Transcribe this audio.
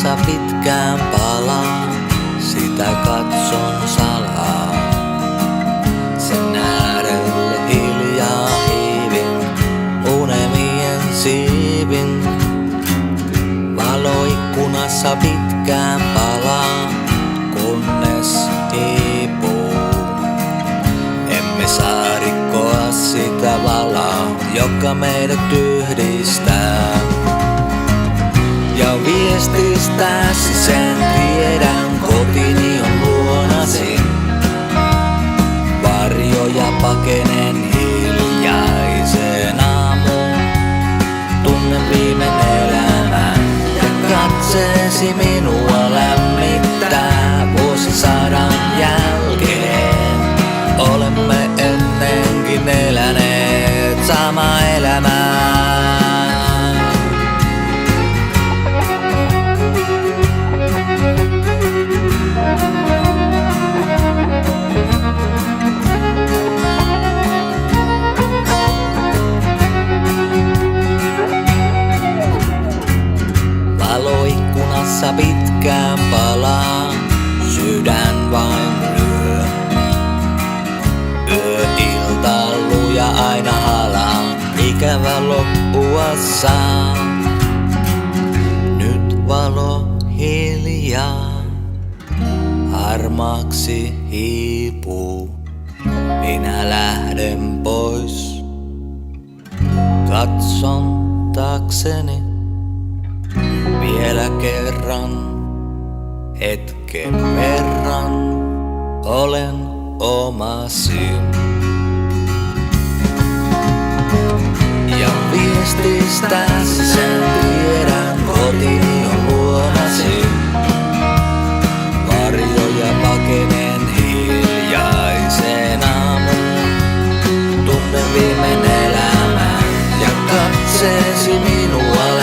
Vaaloikkunassa pitkään palaa, sitä katson salaa. Sen äärelle hiljaa hiivin, unelmien siivin. Valoikkunassa pitkään palaa, kunnes hiipuu. Emme saa rikkoa sitä valaa, joka meidät yhdistää. Ja viestistäsi sen tiedän, kotini on luonasi. Varjoja pakenen hiljaisen aamuun. Tunnen viimein elämän ja katseesi minua lämmittää vuosisadan jälkeen. Olemme ennenkin eläneet samaa elämää. Valoikkunassa pitkään palaa, sydän vain lyö. Yöilta luja aina halaa, ikävä loppua saa. Nyt valo hiljaa, harmaaksi hiipuu. Minä lähden pois, katson taakseni. Vielä kerran, hetken verran, olen omasi. Ja viestistäsi sen tiedän, kotini on luonasi. Varjoja pakenen hiljaisen aamun. Tunnen viimein elämän ja katseesi minua